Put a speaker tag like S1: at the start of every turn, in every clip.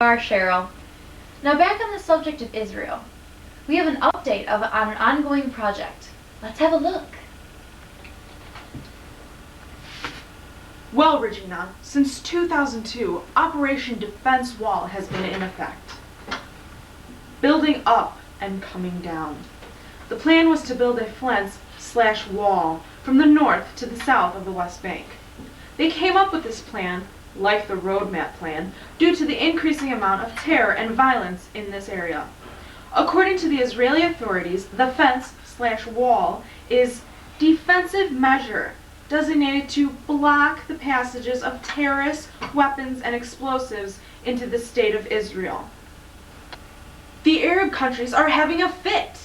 S1: are, Cheryl. Now back on the subject of Israel. We have an update on an ongoing project. Let's have a look.
S2: Well, Regina, since 2002, Operation Defense Wall has been in effect. Building up and coming down. The plan was to build a fence/wall from the north to the south of the West Bank. They came up with this plan, like the roadmap plan, due to the increasing amount of terror and violence in this area. According to the Israeli authorities, the fence/wall is defensive measure designated to block the passages of terrorists, weapons, and explosives into the state of Israel. The Arab countries are having a fit.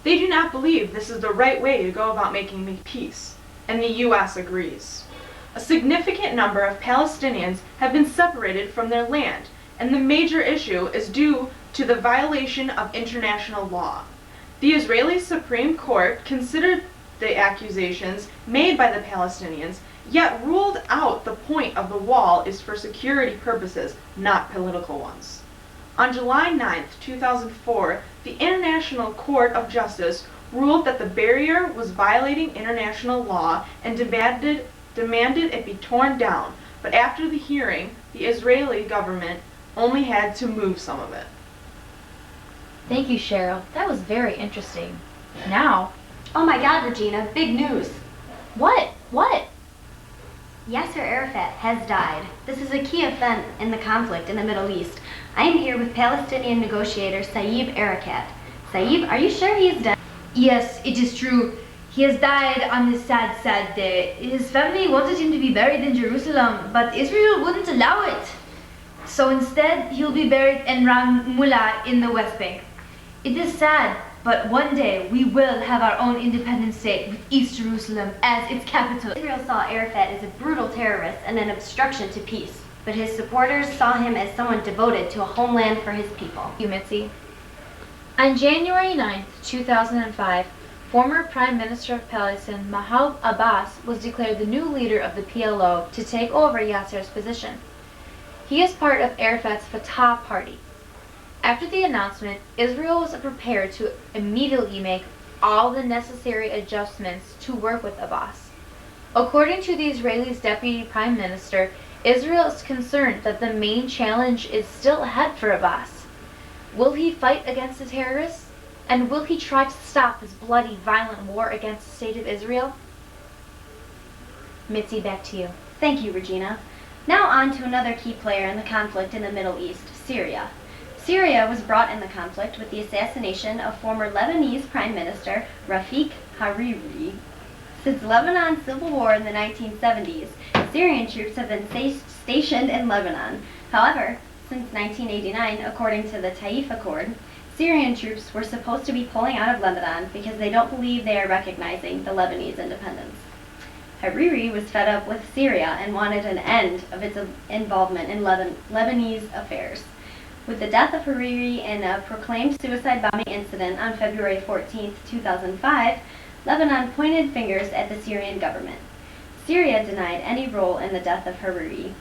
S2: They do not believe this is the right way to go about making peace, and the U.S. agrees. A significant number of Palestinians have been separated from their land, and the major issue is due to the violation of international law. The Israeli Supreme Court considered the accusations made by the Palestinians, yet ruled out the point of the wall is for security purposes, not political ones. On July 9, 2004, the International Court of Justice ruled that the barrier was violating international law and demanded it be torn down, but after the hearing, the Israeli government only had to move some of it.
S1: Thank you, Cheryl. That was very interesting. Now,
S3: Oh my God, Regina, big news.
S1: what?
S3: Yasser Arafat has died. This is a key event in the conflict in the Middle East. I am here with Palestinian negotiator Saeb Erekat. Saeb, are you sure he is dead?
S4: Yes, it is true. He has died on this sad, sad day. His family wanted him to be buried in Jerusalem, but Israel wouldn't allow it. So instead, he'll be buried in Ramallah in the West Bank. It is sad, but one day we will have our own independent state with East Jerusalem as its capital.
S3: Israel saw Arafat as a brutal terrorist and an obstruction to peace, but his supporters saw him as someone devoted to a homeland for his people.
S1: Thank you, Mitzi. On January 9, 2005, former Prime Minister of Palestine Mahmoud Abbas was declared the new leader of the PLO to take over Yasser's position. He is part of Arafat's Fatah party. After the announcement, Israel was prepared to immediately make all the necessary adjustments to work with Abbas. According to the Israelis' deputy prime minister, Israel is concerned that the main challenge is still ahead for Abbas. Will he fight against the terrorists? And will he try to stop this bloody, violent war against the state of Israel? Mitzi, back to you.
S3: Thank you, Regina. Now on to another key player in the conflict in the Middle East, Syria. Syria was brought in the conflict with the assassination of former Lebanese Prime Minister Rafik Hariri. Since Lebanon's civil war in the 1970s, Syrian troops have been stationed in Lebanon. However, since 1989, according to the Taif Accord, Syrian troops were supposed to be pulling out of Lebanon because they don't believe they are recognizing the Lebanese independence. Hariri was fed up with Syria and wanted an end of its involvement in Lebanese affairs. With the death of Hariri in a proclaimed suicide bombing incident on February 14, 2005, Lebanon pointed fingers at the Syrian government. Syria denied any role in the death of Hariri.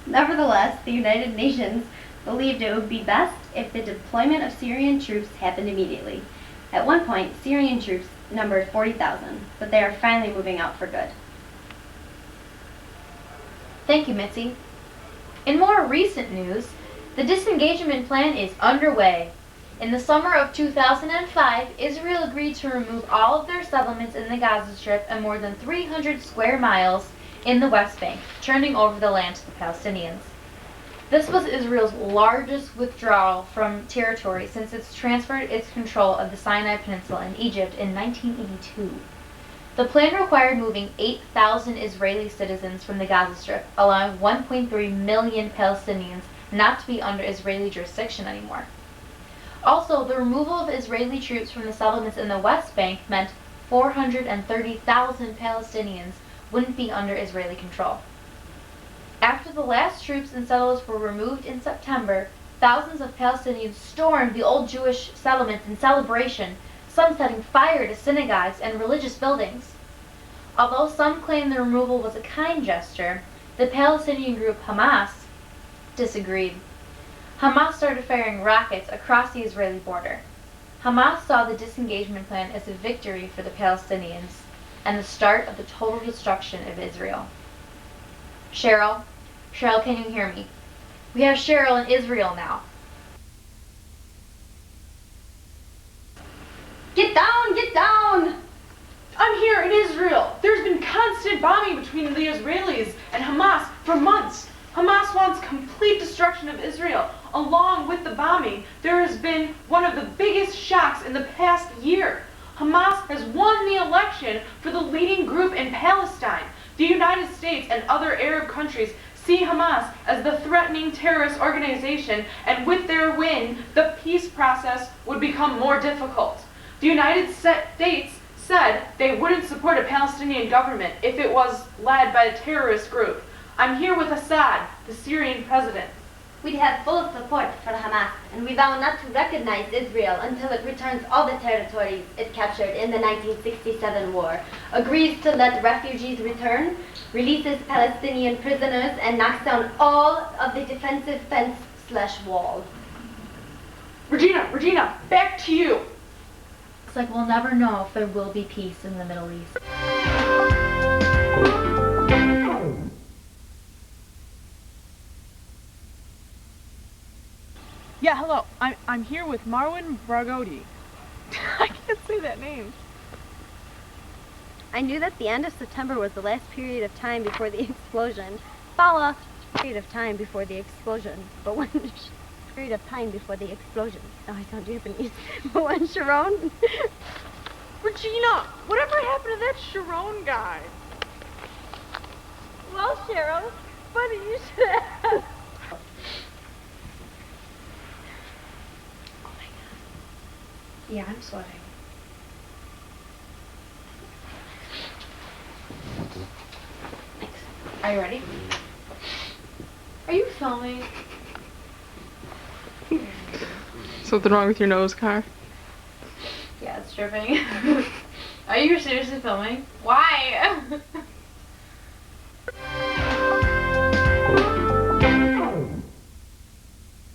S3: Nevertheless, the United Nations believed it would be best if the deployment of Syrian troops happened immediately. At one point, Syrian troops numbered 40,000, but they are finally moving out for good.
S1: Thank you, Mitzi. In more recent news, the disengagement plan is underway. In the summer of 2005, Israel agreed to remove all of their settlements in the Gaza Strip and more than 300 square miles in the West Bank, turning over the land to the Palestinians. This was Israel's largest withdrawal from territory since it's transferred its control of the Sinai Peninsula in Egypt in 1982. The plan required moving 8,000 Israeli citizens from the Gaza Strip, allowing 1.3 million Palestinians not to be under Israeli jurisdiction anymore. Also, the removal of Israeli troops from the settlements in the West Bank meant 430,000 Palestinians wouldn't be under Israeli control. After the last troops and settlers were removed in September, thousands of Palestinians stormed the old Jewish settlements in celebration, some setting fire to synagogues and religious buildings. Although some claim the removal was a kind gesture, the Palestinian group Hamas disagreed. Hamas started firing rockets across the Israeli border. Hamas saw the disengagement plan as a victory for the Palestinians and the start of the total destruction of Israel. Cheryl, can you hear me? We have Cheryl in Israel now.
S3: Get down! Get down!
S2: I'm here in Israel. There's been constant bombing between the Israelis and Hamas for months. Hamas wants complete destruction of Israel. Along with the bombing, there has been one of the biggest shocks in the past year. Hamas has won the election for the leading group in Palestine. The United States and other Arab countries see Hamas as the threatening terrorist organization, and with their win, the peace process would become more difficult. The United States said they wouldn't support a Palestinian government if it was led by a terrorist group. I'm here with Assad, the Syrian president.
S3: We have full support for Hamas, and we vow not to recognize Israel until it returns all the territories it captured in the 1967 war, agrees to let refugees return, releases Palestinian prisoners, and knocks down all of the defensive fence/wall.
S2: Regina, back to you.
S1: It's like we'll never know if there will be peace in the Middle East.
S2: Yeah, hello. I'm here with Marwan Barghouti. I can't say that name.
S3: I knew that the end of September was the last period of time before the explosion. Fala, period of time before the explosion. But when period of time before the explosion. Oh, I sound Japanese. But when Sharon.
S2: Regina, whatever happened to that Sharon guy?
S3: Well, Cheryl, funny you should ask.
S1: Yeah, I'm sweating. Thanks. Are you ready? Are you filming?
S5: Something wrong with your nose, Car?
S1: Yeah, it's dripping. Are you seriously filming? Why?